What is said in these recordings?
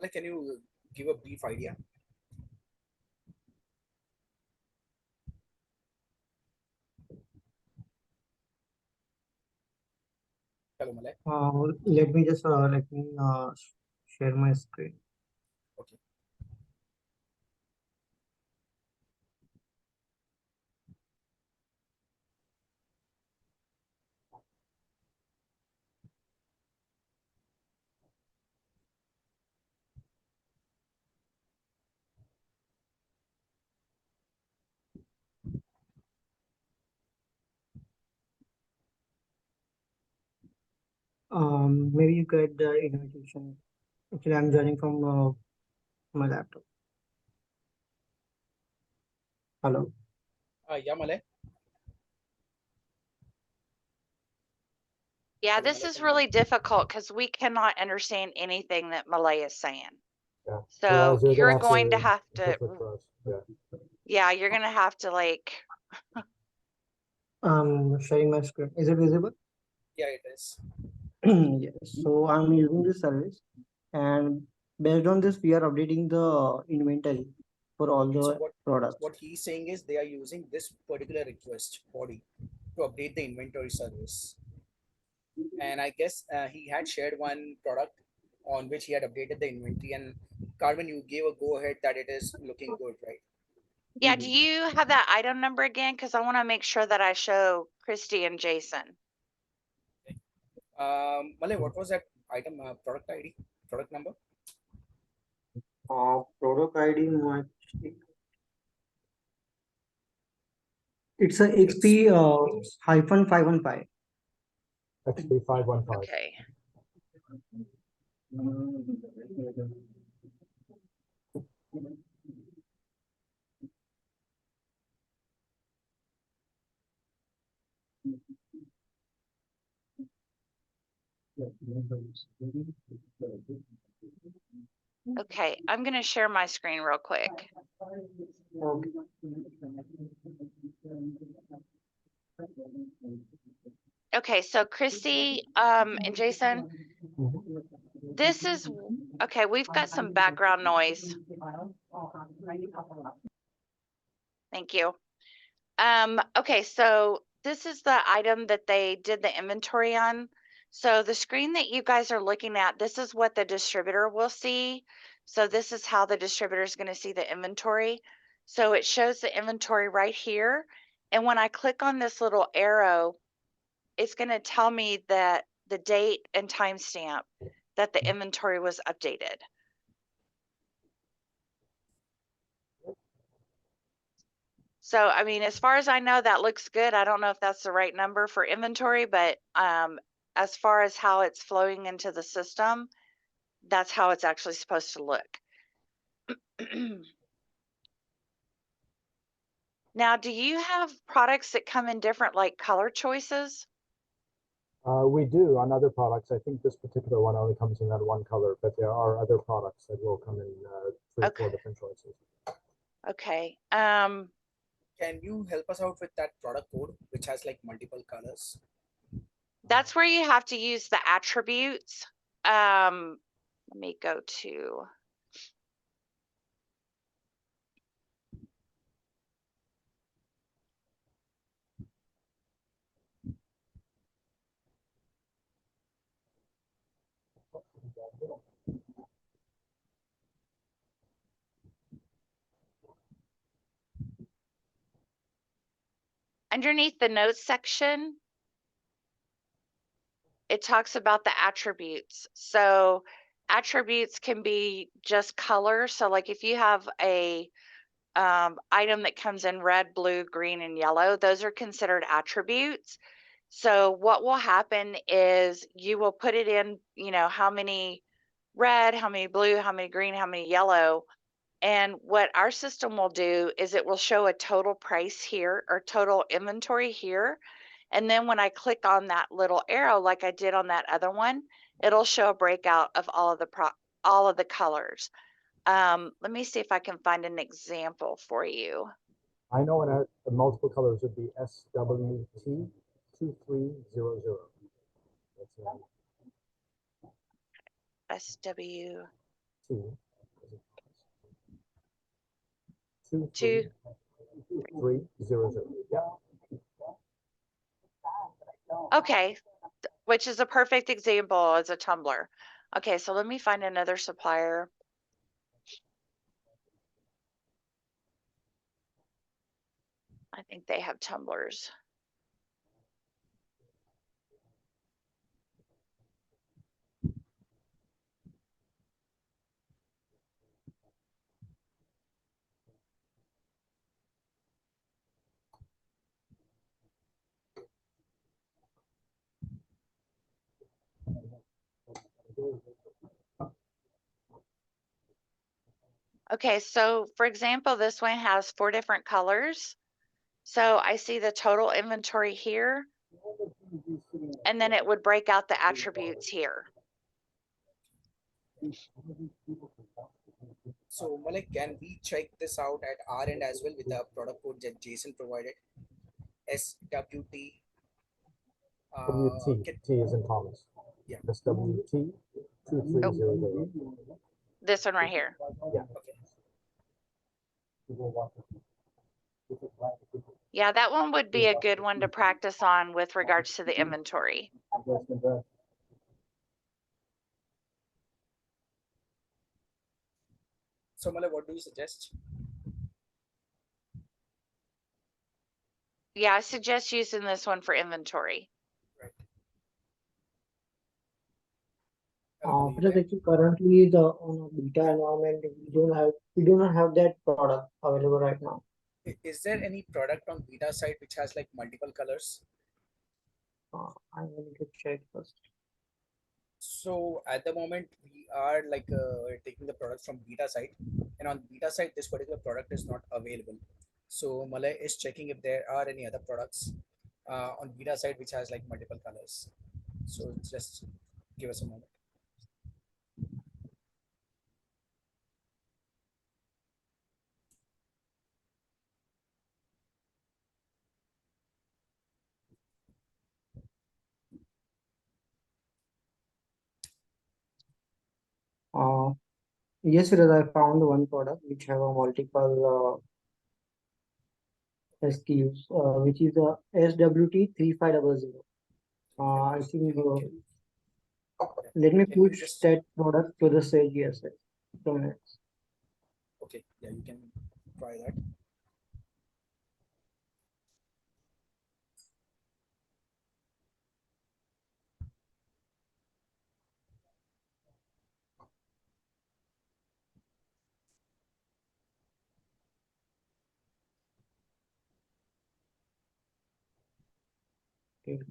Like, can you give a brief idea? Hello, Malay. Let me just share my screen. Okay. Maybe you get the invitation. Actually, I'm joining from my laptop. Hello. Yeah, Malay. Yeah, Hello, this Malay. is Can you? really difficult because we cannot understand anything that Malay is saying. Yeah. So You're you're going to have to, interpret for us. Yeah. yeah, you're going to have to like, Sharing my screen. Is it visible? Yeah, it is. Yes. So I'm using this service, and based on this, we are updating the inventory for all So the products. what he's saying is they are using this particular request body to update the inventory service. And I guess he had shared one product on which he had updated the inventory. And Carmen, you gave a go ahead that it is looking good, right? yeah, do you have that item number again? Because I want to make sure that I show Christy and Jason. Malay, what was that item? Product ID, product number? Product ID might. It's a XP hyphen 515. XP 515. Okay. Okay, I'm going to share my screen real quick. Okay. Okay, so Christy and Jason, this is, okay, we've got some background noise. Thank you. Okay, so this is the item that they did the inventory on. So the screen that you guys are looking at, this is what the distributor will see. So this is how the distributor is going to see the inventory. So it shows the inventory right here. And when I click on this little arrow, it's going to tell me that the date and timestamp that the inventory was updated. So, I mean, as far as I know, that looks good. I don't know if that's the right number for inventory, but as far as how it's flowing into the system, that's how it's actually supposed to look. Now, do you have products that come in different like color choices? We do on other products. I think this particular one only comes in that one color, but there are other products that will come in 3 or 4 different choices. Okay. Can you help us out with that product code, which has like multiple colors? That's where you have to use the attributes. Let me go to. Underneath the notes section, it talks about the attributes. So attributes can be just color. So like if you have a item that comes in red, blue, green, and yellow, those are considered attributes. So what will happen is you will put it in, you know, how many red, how many blue, how many green, how many yellow. And what our system will do is it will show a total price here or total inventory here. And then when I click on that little arrow, like I did on that other one, it'll show a breakout of all of the colors. Let me see if I can find an example for you. I know the multiple colors would be SWT 2300. SW 2 Two. 300. Yeah. Okay, which is a perfect example as a tumbler. Okay, so let me find another supplier. I think they have tumblers. Okay, so for example, this one has 4 different colors. So I see the total inventory here, and then it would break out the attributes here. So Malik, can we check this out at our end as well with the product code that Jason provided? SWT. WT. T is in Thomas. Yeah. SWT 2300. This one right here. Yeah. Okay. Yeah, that one would be a good one to practice on with regards to the inventory. So Malik, what do you suggest? Yeah, I suggest using this one for inventory. Right. Hello, Malik, you Because there? actually currently the on a beta environment we do not have that product available right now. Is there any product on beta site which has like multiple colors? I need to check first. So at the moment we are like taking the product from beta site, and on beta site this particular product is not available. So Malay is checking if there are any other products on beta site which has like multiple colors. So just give us a moment. Yes, Reza, I found one product which have a multiple SKUs, which is a SWT 3500. I think let me Can you push just that product to the stage. Yes, 2 minutes. okay? Yeah, you can try that. Okay.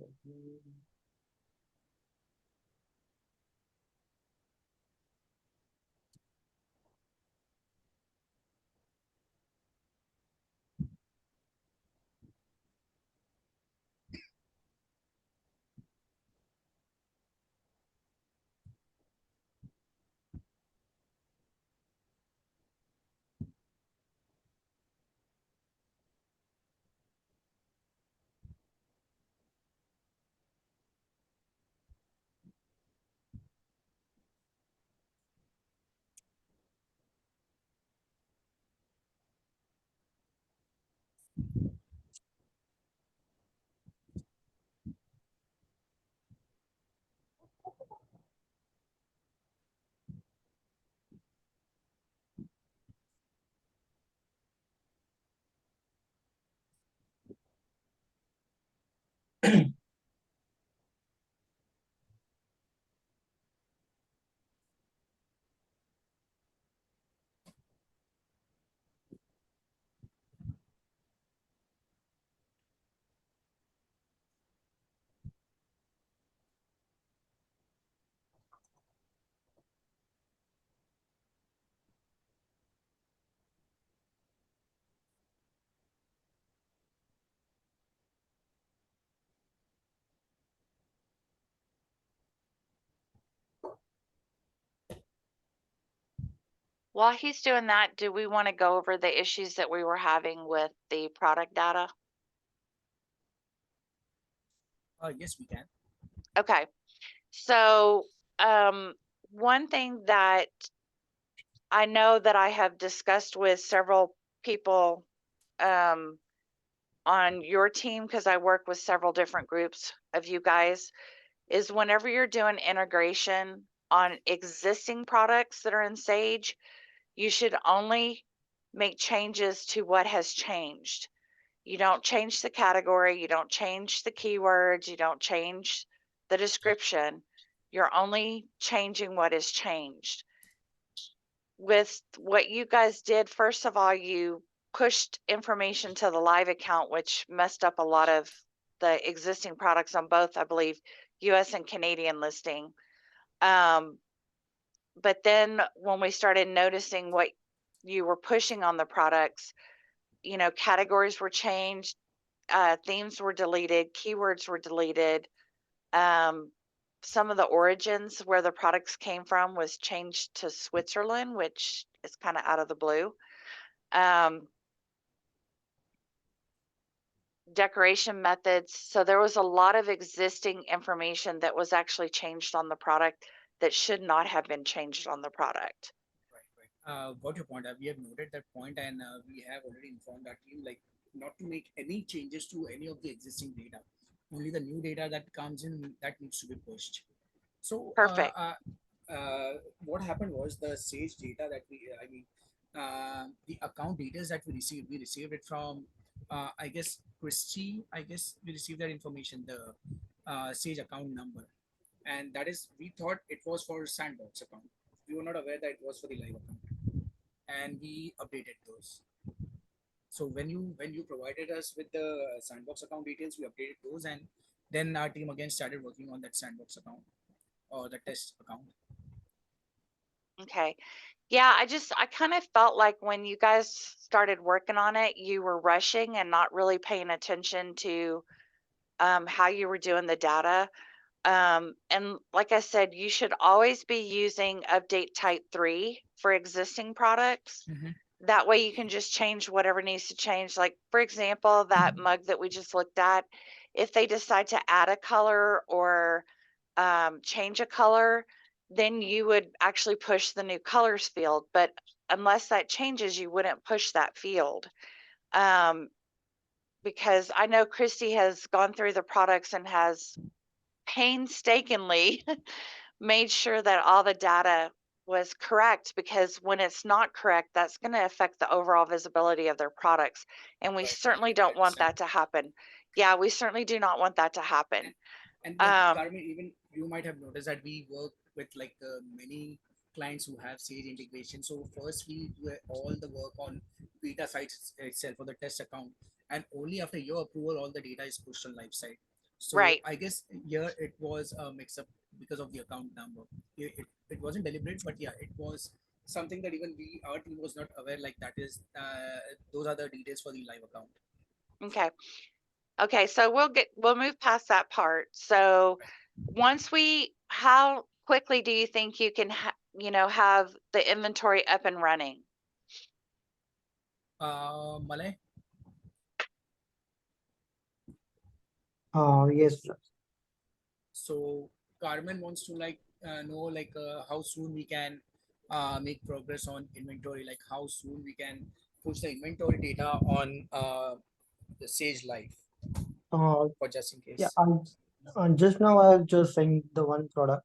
While he's doing that, do we want to go over the issues that we were having with the product data? Yes, we can. Okay. So, one thing that I know that I have discussed with several people on your team, because I work with several different groups of you guys, is whenever you're doing integration on existing products that are in Sage, you should only make changes to what has changed. You don't change the category, you don't change the keywords, you don't change the description. You're only changing what is changed. With what you guys did, first of all, you pushed information to the live account, which messed up a lot of the existing products on both, I believe, US and Canadian listing. But then when we started noticing what you were pushing on the products, you know, categories were changed, themes were deleted, keywords were deleted. Some of the origins where the products came from was changed to Switzerland, which is kind of out of the blue. Decoration methods. So there was a lot of existing information that was actually changed on the product that should not have been changed on the product. Right. Got your point. We have noted that point, and we have already informed our team like not to make any changes to any of the existing data. Only the new data that comes in that needs to be pushed. So, Perfect. what happened was the Sage data that the account details that we received it from, I guess, Christy, I guess we received that information, the Sage account number. And that is, we thought it was for Sandbox account. We were not aware that it was for the live account. And we updated those. So when you provided us with the Sandbox account details, we updated those, and then our team again started working on that Sandbox account or the test account. Okay. Yeah, I kind of felt like when you guys started working on it, you were rushing and not really paying attention to how you were doing the data. And like I said, you should always be using update type 3 for existing products. Mhm. That way you can just change whatever needs to change. Like, for example, that mug that we just looked at, if they decide to add a color or change a color, then you would actually push the new colors field. But unless that changes, you wouldn't push that field. Because I know Christy has gone through the products and has painstakingly made sure that all the data was correct, because when it's not correct, that's going to affect the overall visibility of their products. And we Right, certainly I don't want understand. that to happen. Yeah, we certainly do not want that to happen. And like Um, Carmen, even you might have noticed that we work with like many clients who have Sage integration. So first we do all the work on beta sites itself for the test account, and only after your approval, all the data is pushed on live site. So right. I guess here it was a mix up because of the account number. It wasn't deliberate, but yeah, it was something that even our team was not aware. Like that is those are the details for the live account. Okay. Okay, so we'll move past that part. So how quickly do you think you can have the inventory up and running? Malay. Yes, So Carmen wants to know how soon we can make progress on inventory, like how soon we can push the inventory data on the Sage Live uh, for just in yeah, case. just now I just saying the one product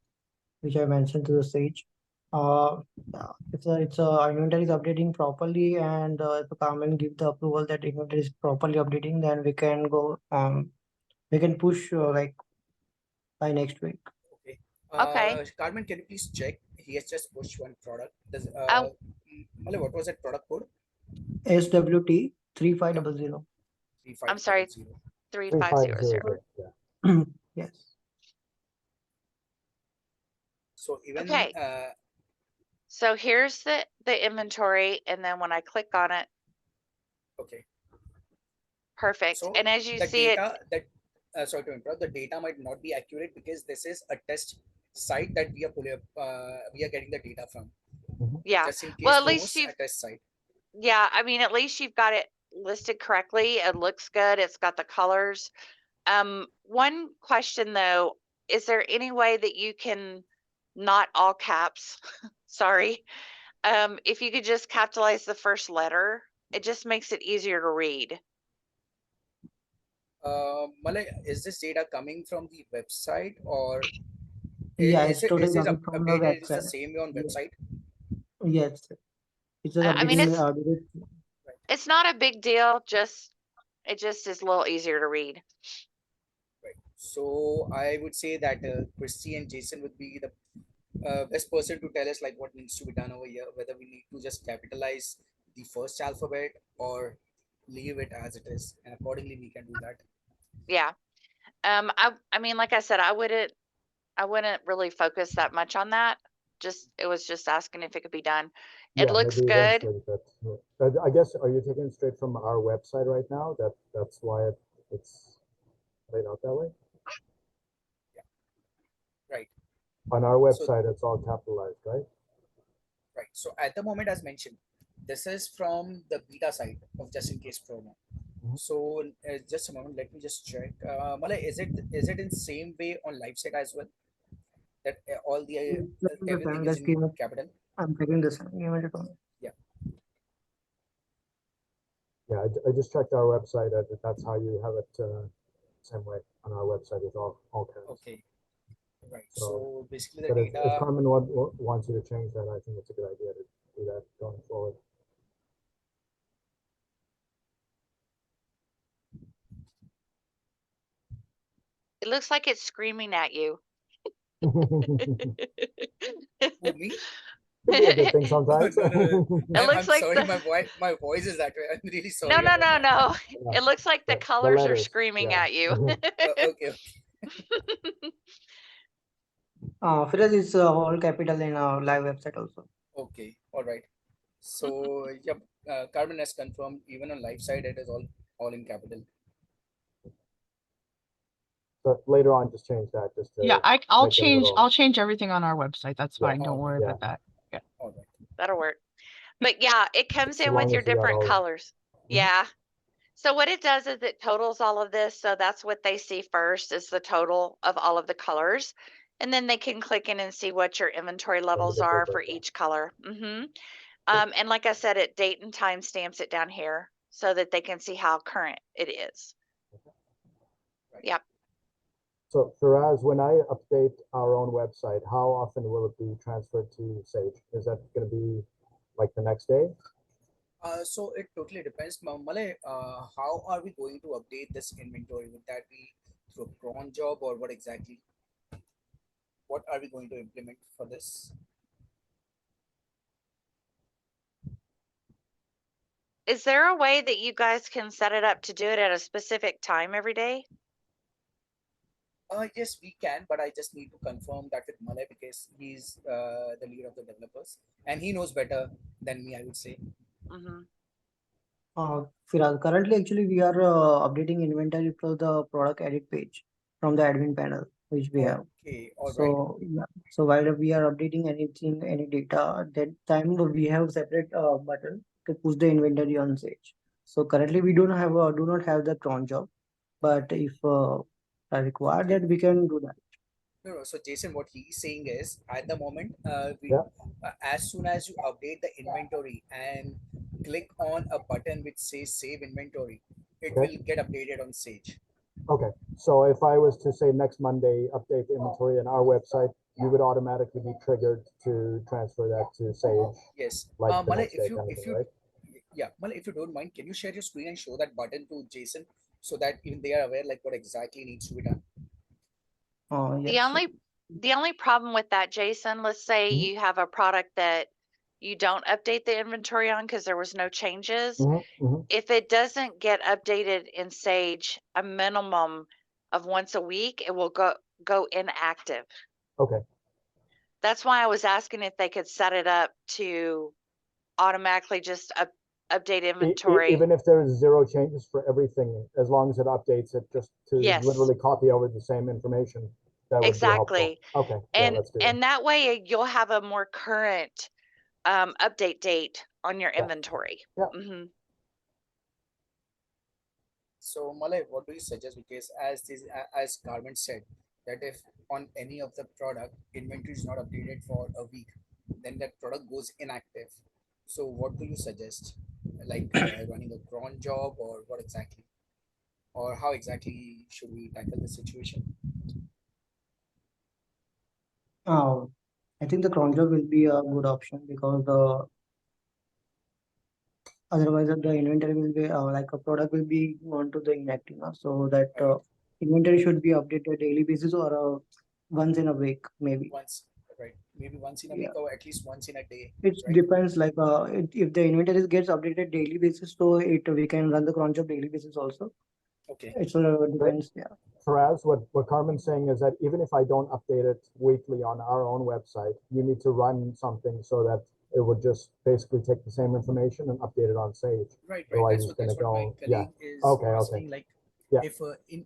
which I mentioned to the Sage. Yeah, it's a inventory is updating properly, and if the Carmen give the approval that inventory is properly updating, then we can push like by next week. Okay. Okay. Carmen, can you please check? He has just pushed one product. Does Oh, Malay, what was that product code? SWT 3500. Three five I'm double sorry, zero. 3500. 3500. Yeah. Yes. So even Okay. So here's the inventory, and then when I click on it, okay. perfect. So And as you the see it, data that sorry to interrupt, the data might not be accurate because this is a test site that we are pulling up, we are getting the data from. yeah. Just in Well, case at least those you've a test site. yeah, I mean, at least you've got it listed correctly. It looks good. It's got the colors. One question though, is there any way that you can, not all caps, sorry, If you could just capitalize the first letter, it just makes it easier to read. Malay, is this data coming from the website or Yeah, is it's it totally coming from the updated? Is the website. same way on Yeah. website? Yes, it's just I mean, updating So, direct. it's not a big deal. It just is a little easier to read. right. So I would say that Christy and Jason would be the best person to tell us like what needs to be done over here, whether we need to just capitalize the first alphabet or leave it as it is, and accordingly we can do that. Yeah. I mean, like I said, I wouldn't really focus that much on that. It was just asking if it could be done. It Yeah, looks maybe good. eventually, but I guess, are you taking it straight from our website right now? That's why it's laid out that way? Right. On our So website, it's all capitalized, right? right. So at the moment, as mentioned, this is from the beta site of Just In Case promo. Mhm. So just a moment, let me just check. Malay, is it in same way on live site as well? That all the The everything same. is Let's in give it. capital. I'm checking this. Give me a moment. Yeah. Yeah, I just checked our website. That's how you have it same way on our website with all caps. Okay. Right. So, So basically, the but if data. Carmen wants you to change that, I think it's a good idea to do that going forward. It looks like it's screaming at you. Who, me? Could be a good thing No, sometimes. no, no. It looks I'm like sorry, the my voice is that way. I'm really no, sorry no, about no, that. no. Yeah. It looks like the The colors are letters, screaming yeah. at you. Okay. Firas is all capital in our live website also. Okay. All right. So yep, Carmen has confirmed even on live side it is all in capital. So later on, just change that just to Yeah, I'll make it a change little- I'll change everything on our website. That's Yeah. fine. Don't worry Yeah. about that. Yeah. All right. That'll work. But yeah, it comes So in long with your as you got different all- colors. Mhm. Yeah. So what it does is it totals all of this. So that's what they see first is the total of all of the colors. And then they can click in and see what your inventory levels individual are for breakdown. each color. And like I said, it date and time stamps it down here so that they can see how current it is. Yep. So Faraz, when I update our own website, how often will it be transferred to Sage? Is that going to be like the next day? So it totally depends. Malay, how are we going to update this inventory? Would that be through a cron job or what exactly? What are we going to implement for this? Is there a way that you guys can set it up to do it at a specific time every day? Yes, we can, but I just need to confirm that with Malay because he's the lead of the developers and he knows better than me, I would say. Mm-hmm. Firas, currently actually we are updating inventory for the product edit page from the admin panel which we have. Okay, all right. So yeah, so while we are updating anything, any data, at that time we have separate button to push the inventory on Sage. So currently we do not have the cron job, but if I require that we can do that. No. So Jason, what he's saying is, at the moment, Yeah. as soon as you update the inventory and click on a button which says Save Inventory, it Okay. will get updated on Sage. Okay. So if I was to say next Monday, update the inventory on our website, you would automatically be triggered to transfer that to Sage. Yes. Like the Malay, next day kind of thing, right? yeah, Malay, if you don't mind, can you share your screen and show that button to Jason so that even they are aware like what exactly needs to be done? Yes. The only problem with that, Jason, let's say Mhm. you have a product that you don't update the inventory on because there was no changes. If it doesn't get updated in Sage a minimum of once a week, it will go inactive. Okay. That's why I was asking if they could set it up to automatically just update inventory. Even if there's 0 changes for everything, as long as it updates it just to Yes. literally copy over the same information, that would Exactly. be helpful. Okay. And yeah, let's do and that way you'll have a more current update date on your Yeah. inventory. Yeah. Mm-hmm. So Malay, what do you suggest? Because as Carmen said, that if on any of the product inventory is not updated for a week, then that product goes inactive. So what do you suggest? Like running a cron job, or what exactly? Or how exactly should we tackle the situation? Uh, I think the cron job will be a good option because otherwise the inventory will be like a product will be gone to the inactive now. So that Right. inventory should be updated daily basis or once in a week maybe. Once, right? Maybe once in a Yeah, week or at least once in a day, it right? depends. Like if the inventory gets updated daily basis, so it we can run the cron job daily basis also. Okay. It's depends. Yeah. Faraz, what Carmen's saying is that even if I don't update it weekly on our own website, you need to run something so that it would just basically take the same information and update it on Sage. Right. Otherwise, That's it's what going to my go. Yeah. colleague is Okay. asking. Like, Yeah. if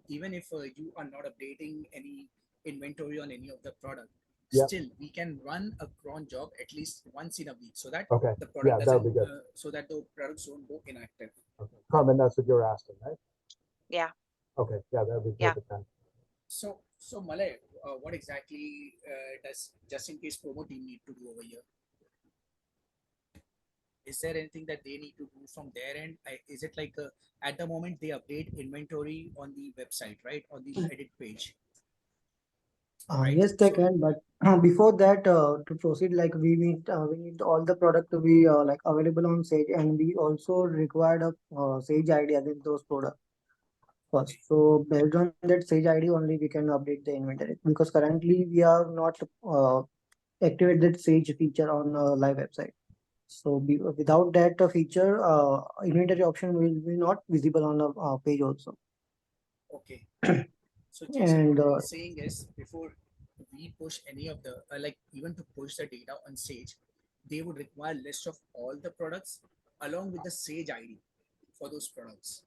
even if you are not updating any inventory on any of the product, Yeah. still we can run a cron job at least once in a week, so that Okay. the Yeah, product that would doesn't, be good. so that the products don't go inactive. Okay. Carmen, that's what you're asking, right? Yeah. Okay. Yeah, that would be Yeah. perfect then. So Malay, what exactly does just in case promo team need to do over here? Is there anything that they need to do from their end? Is it like at the moment they update inventory on the website, right, on the edit page, right? Yes, they So can, but before that, to proceed, like we need all the product to be like available on Sage, and we also required a Sage ID against those products first. okay, So based on that Sage ID only, we can update the inventory because currently we are not activate that Sage feature on live website. So without that feature, inventory option will be not visible on the page also. okay. So Jason, And what he's saying is before we push any of the like even to push the data on Sage, they would require list of all the products along with the Sage ID for those products.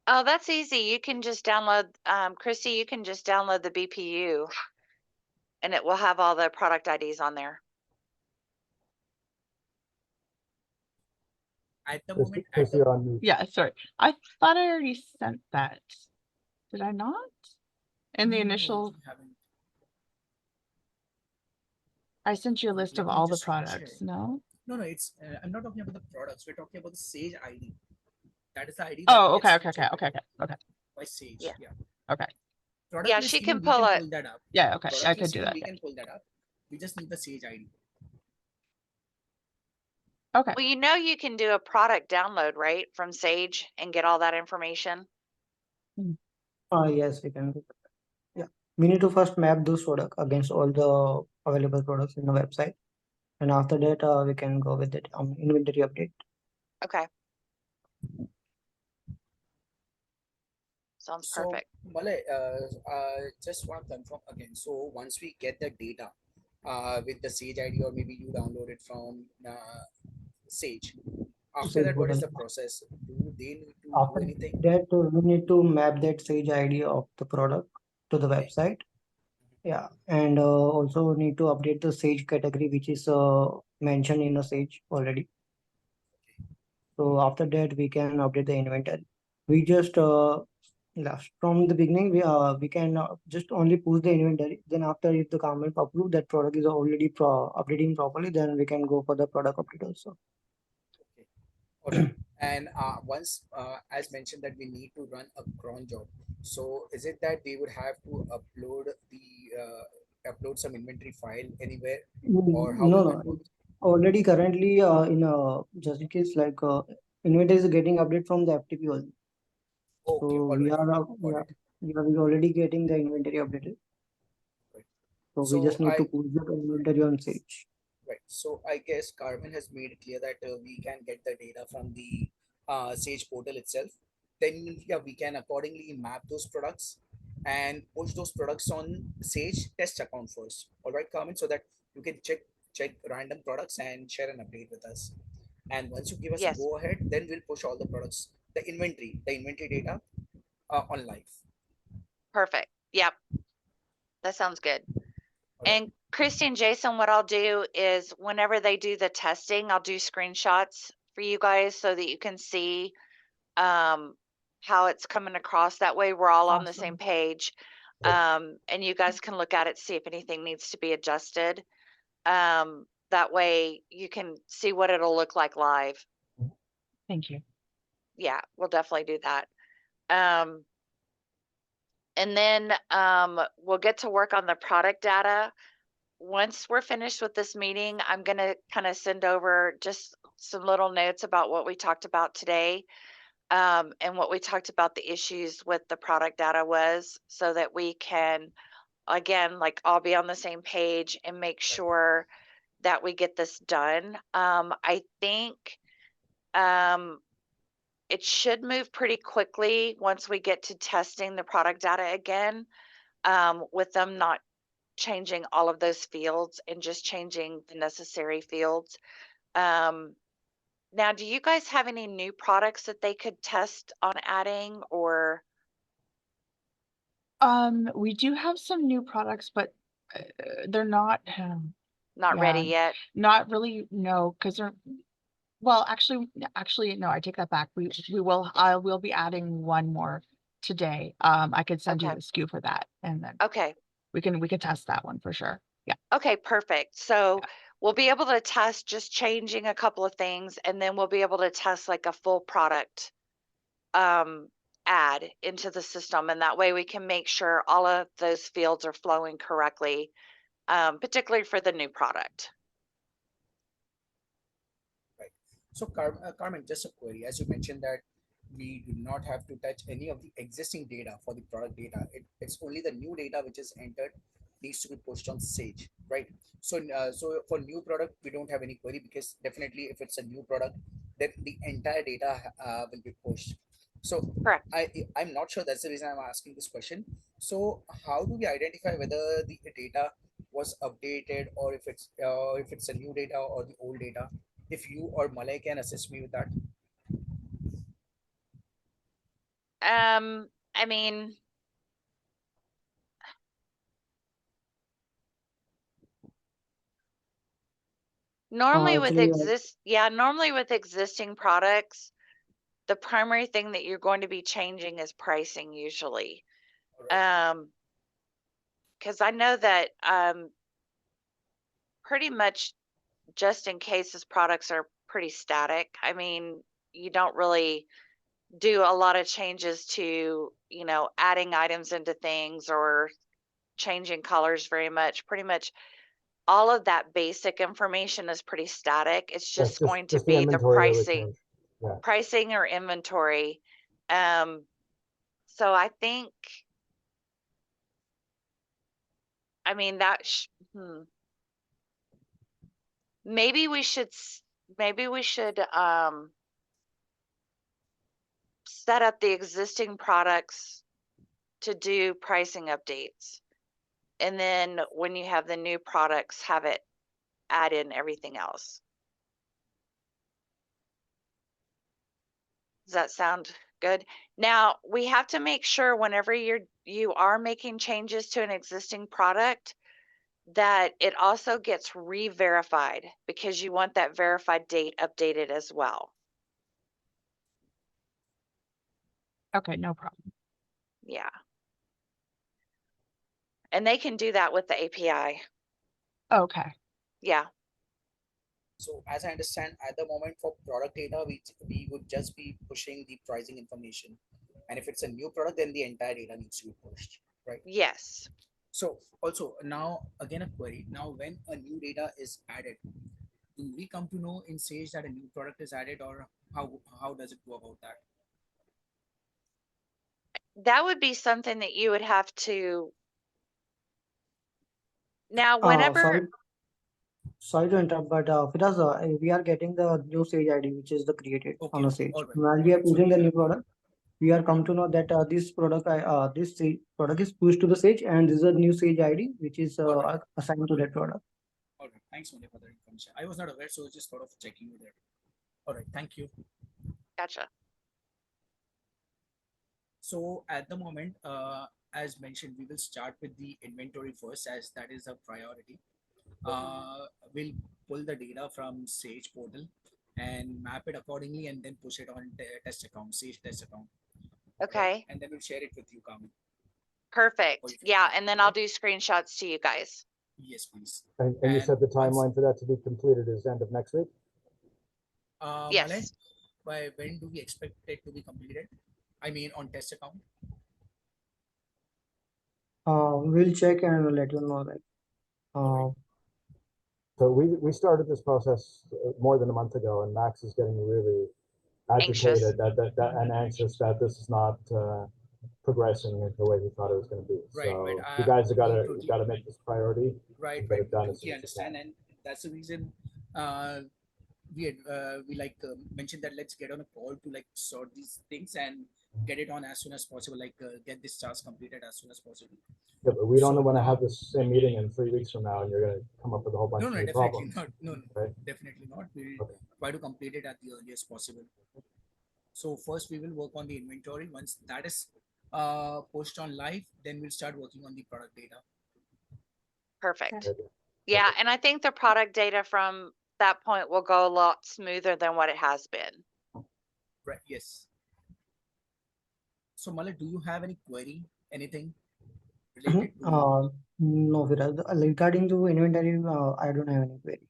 Oh, that's easy. You can just download, Christy, you can just download the BPU and it will have all the product IDs on there. At the Chris, moment, Chris, you're on mute. Yeah, sorry. I thought I already sent that. Did I not? In the No, initial, you haven't. I sent you a list Let of me all the just products. check. No? No, it's I'm not talking about the products. We're talking about the Sage ID. That is the ID that Oh, gets okay. generated Okay. by Sage. Yeah. Yeah. Okay. Product Yeah, list she even can we pull can it. pull that up. Yeah, okay. I Product could list do even that. we Yeah. can pull that up. We just need the Sage ID. Okay. Well, you know, you can do a product download, right, from Sage and get all that information. yes, we can do that. Yeah, we need to first map those products against all the available products in the website, and after that, we can go with it inventory update. Okay. Sounds So perfect. Malay, just want to confirm again. So once we get the data with the Sage ID, or maybe you download it from Sage, after Sage that, what is portal. the process? Do they need to do After anything? that, we need to map that Sage ID of the product to the Okay. website. Yeah, and also we need to update the Sage category, which is mentioned in the Sage already. So after that, we can update the inventory. We just from the beginning, we can just only push the inventory. Then after, if the government approve that product is already updating properly, then we can go for the product update also. Okay. All right. And once, as mentioned, that we need to run a cron job. So is it that they would have to upload some inventory file anywhere, or how No, will no. that work? Already currently in just in case like inventory is getting update from the FTP only. Okay. So All we right. are Got it. we already getting the inventory updated. Right. So we So just need to I push the inventory on Sage. Right. So I guess Carmen has made it clear that we can get the data from the Sage portal itself. Then yeah, we can accordingly map those products and push those products on Sage test account first. All right, Carmen, so that you can check random products and share an update with us. And once you give us a Yes. go ahead, then we'll push all the products, the inventory data on live. Perfect. Yep. That sounds good. All right. And Christy and Jason, what I'll do is whenever they do the testing, I'll do screenshots for you guys so that you can see how it's coming across. That way we're all on the same Awesome. page. And you guys can look at it, see if anything needs to be adjusted. That way you can see what it'll look like live. Thank you. Yeah, we'll definitely do that. And then we'll get to work on the product data. Once we're finished with this meeting, I'm going to kind of send over just some little notes about what we talked about today, and what we talked about the issues with the product data was, so that we can, again, like all be on the same page and make sure that we get this done. I think it should move pretty quickly once we get to testing the product data again, with them not changing all of those fields and just changing the necessary fields. Now, do you guys have any new products that they could test on adding, or We do have some new products, but they're not not yeah, ready yet? not really, no, because they're, well, actually, no, I take that back. I will be adding one more today. I could send you Okay. the SKU for that, and then Okay. we can test that one for sure. Yeah. Okay, perfect. So Yeah. we'll be able to test just changing a couple of things, and then we'll be able to test like a full product add into the system. And that way we can make sure all of those fields are flowing correctly, particularly for the new product. Right. So Carmen, just a query. As you mentioned that we do not have to touch any of the existing data for the product data. It's only the new data which is entered needs to be pushed on Sage, right? So for new product, we don't have any query, because definitely if it's a new product, then the entire data will be pushed. So Correct. I'm not sure, that's the reason I'm asking this question. So how do we identify whether the data was updated, or if it's a new data or the old data? If you or Malay can assist me with that. I mean, normally with normally with existing products, the primary thing that you're going to be changing is pricing usually. All Because I know that pretty much just in cases products are pretty static. I mean, you don't really do a lot of changes to, adding items into things or changing colors very much. Pretty much all of that basic information is pretty static. It's Yes, just going to just the be the inventory that would pricing, change. Yeah. pricing or inventory. So I think, I mean, maybe we should set up the existing products to do pricing updates. And then when you have the new products, have it add in everything else. Does that sound good? Now, we have to make sure whenever you are making changes to an existing product that it also gets re-verified, because you want that verified date updated as well. Okay, no problem. Yeah. And they can do that with the API. Okay. Yeah. So as I understand, at the moment for product data, we would just be pushing the pricing information, and if it's a new product, then the entire data needs to be pushed, right? Yes. So also now again a query. Now when a new data is added, do we come to know in Sage that a new product is added, or how does it go about that? That would be something that you would have to. Now, whenever. Sorry to interrupt, but Firas, we are getting the new Sage ID, which is the created Okay, on a okay, Sage. all right. While we are pushing the new product, we are come to know that this product is pushed to the Sage, and this is a new Sage ID, which is All right. assigned to that product. All right. Thanks, Mone, for the information. I was not aware, so just thought of checking with it. All right. Thank you. Gotcha. So at the moment, as mentioned, we will start with the inventory first, as that is a priority. We'll pull the data from Sage portal and map it accordingly, and then push it on test account, Sage test account. Okay. Right? And then we'll share it with you, Carmen. Perfect. for your Yeah. feedback, And then I'll right? do screenshots to you guys. Yes, please. And you And said the once, timeline for that to be completed is end of next week? Malay, Yes. by when do we expect it to be completed? I mean, on test account. We'll check and we'll let you know. Like, All right. So we started this process more than a month ago, and Max is getting really Anxious. agitated that and anxious that this is not progressing in the way he thought it was going to be. Right, So right. you guys have we got to make this priority right, and get right. it We done as soon totally as you can. understand, and that's the reason we like mentioned that let's get on a call to like sort these things and get it on as soon as possible. Like get this task completed as soon as possible. Yeah, but we don't So want to now, have this same meeting in 3 weeks from now, and you're going to come up with a whole bunch no, of no, new definitely problems. not. No, no, Right? definitely not. We'll Okay. try to complete it at the earliest possible. So first we will work on the inventory. Once that is pushed on live, then we'll start working on the product data. Perfect. Okay. Yeah, Okay. and I think the product data from that point will go a lot smoother than what it has been. Right. Yes. So Malay, do you have any query? Anything related to? no, Viraj. Regarding to inventory, I don't have any query.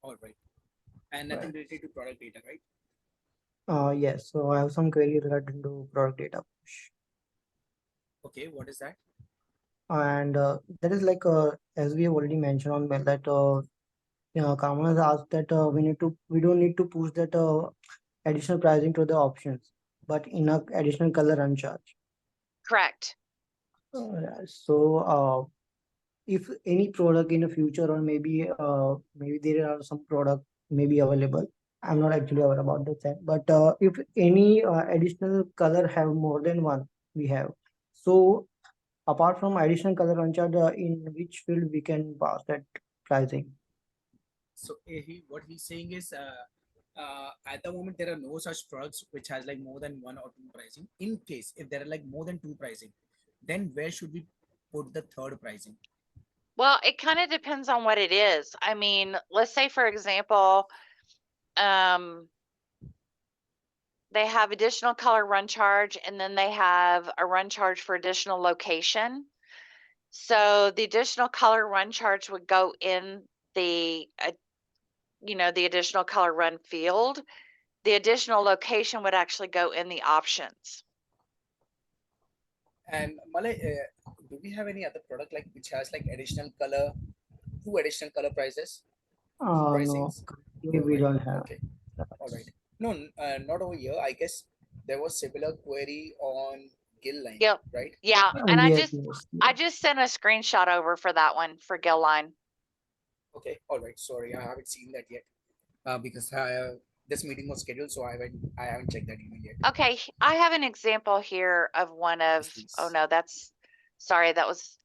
All right. And nothing Right. related to product data, right? Yes. So I have some query regarding to product data push. Okay. What is that? And that is like as we have already mentioned on mail that Kamal has asked that we don't need to push that additional pricing to the options, but in a additional color run charge. Correct. So if any product in the future or maybe there are some product maybe available. I'm not actually aware about that, but if any additional color have more than one, we have. So apart from additional color run charge, in which field we can pass that pricing? So what he's saying is, at the moment there are no such products which has like more than one or two pricing. In case if there are like more than two pricing, then where should we put the third pricing? Well, it kind of depends on what it is. I mean, let's say for example, they have additional color run charge and then they have a run charge for additional location. So the additional color run charge would go in the the additional color run field. The additional location would actually go in the options. And Malay, do we have any other product like which has like two additional color prices? No, Pricings? currently No, we right? don't have Okay. that. All right. No, not over here. I guess there was similar query on Gill line, Yep. right? Yeah, and Yes, yes, I yes. just sent a screenshot over for that one for Gill Line. Okay. All right. Sorry, I haven't seen that yet. Because this meeting was scheduled, so I haven't checked that email yet. Okay, I have an example here of one of, Yes, please. oh no, that's, sorry, that was,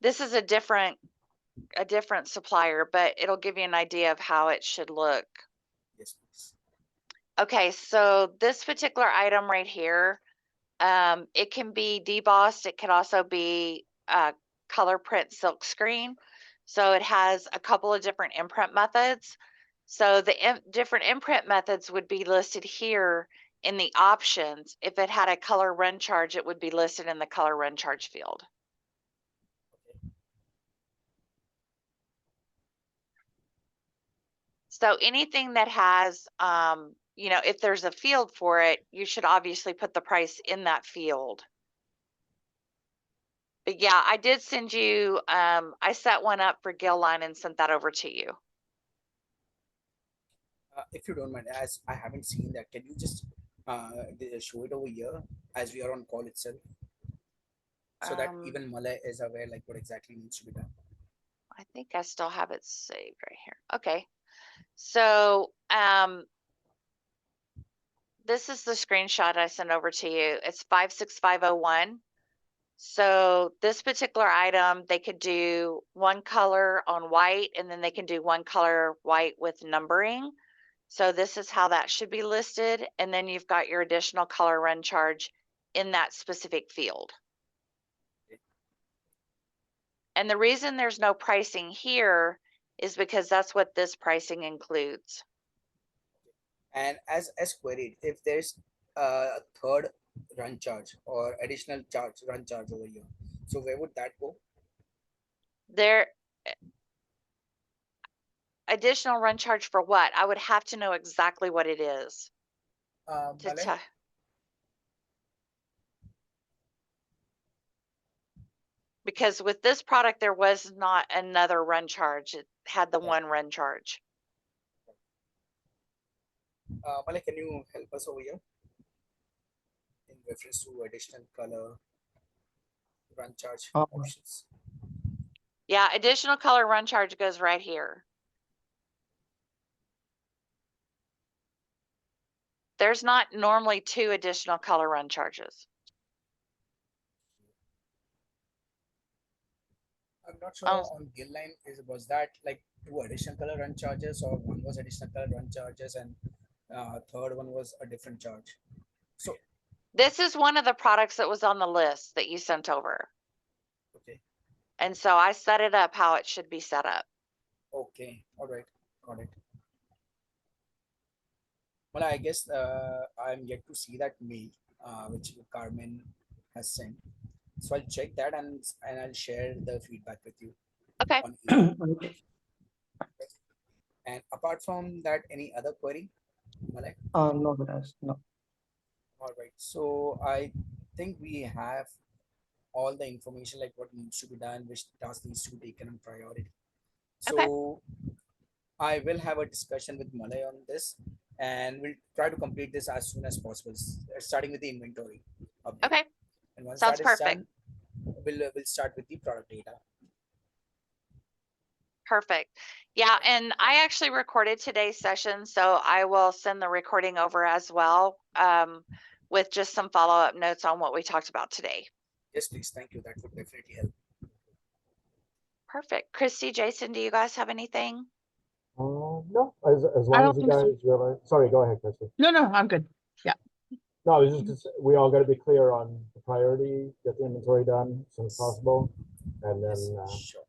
this is a different supplier, but it'll give you an idea of how it should look. Yes, please. Okay, so this particular item right here, it can be debossed. It could also be color print silk screen. So it has a couple of different imprint methods. So the different imprint methods would be listed here in the options. If it had a color run charge, it would be listed in the color run charge field. So anything that has, if there's a field for it, you should obviously put the price in that field. But yeah, I did send you, I set one up for Gill Line and sent that over to you. If you don't mind, as I haven't seen that, can you just show it over here as we are on call itself, so that even Malay is aware like what exactly needs to be done. I think I still have it saved right here. Okay. So this is the screenshot I sent over to you. It's 56501. So this particular item, they could do one color on white, and then they can do one color white with numbering. So this is how that should be listed. And then you've got your additional color run charge in that specific field. And the reason there's no pricing here is because that's what this pricing includes. And as queried, if there's a third run charge or additional charge run charge over here, So where would that go? There, additional run charge for what? I would have to know exactly what it is to Malay? tell. Because with this product, there was not another run charge. It had the one run charge. Malay, can you help us over here in reference to additional color run charge options? Yeah, additional color run charge goes right here. There's not normally 2 additional color run charges. I'm not sure on Gill line was that like 2 additional color run charges, or one was additional color run charges and third one was a different charge. So This is one of the products that was on the list that you sent over. okay, And so I set it up how it should be set up. okay, all right, got it. Well, I guess I'm yet to see that mail which Carmen has sent. So I'll check that and I'll share the feedback with you. Okay. On email. Okay. And apart from that, any other query, Malay? No, Vilas, no. All right. So I think we have all the information, like what needs to be done, which task needs to be taken on priority. So I will have a discussion with Malay on this, and we'll try to complete this as soon as possible, starting with the inventory update. Okay. And once Sounds that is perfect. done, we'll start with the product data. Perfect. Yeah, and I actually recorded today's session, so I will send the recording over as well, with just some follow-up notes on what we talked about today. Yes, please. Thank you. That would definitely help. Perfect. Christy, Jason, do you guys have anything? No, as long don't as you think so. guys realize. Sorry, go ahead, Christy. No, I'm good. No, I was just gonna say, we all got to be clear on the priority, get the inventory done as soon as possible, and then Yes, sure.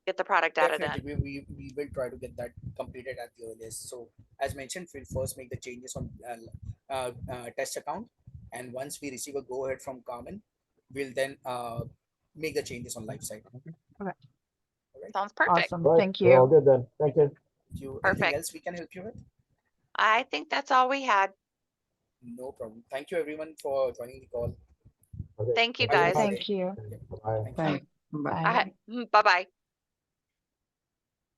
Get the product data Definitely, done. we will try to get that completed at the earliest. So as mentioned, we'll first make the changes on test account, and once we receive a go ahead from Carmen, we'll then make the changes on live site. Okay. All right. Sounds perfect. Awesome. all right, Thank we're all you. good then. Thank you. Anything Perfect. else we can help you with? I think that's all we had. No problem. Thank you everyone for joining the call. Okay. Thank you, Bye, guys. Bye. Thank you. Bye. Thank you. Thanks. Bye. Bye. Bye-bye.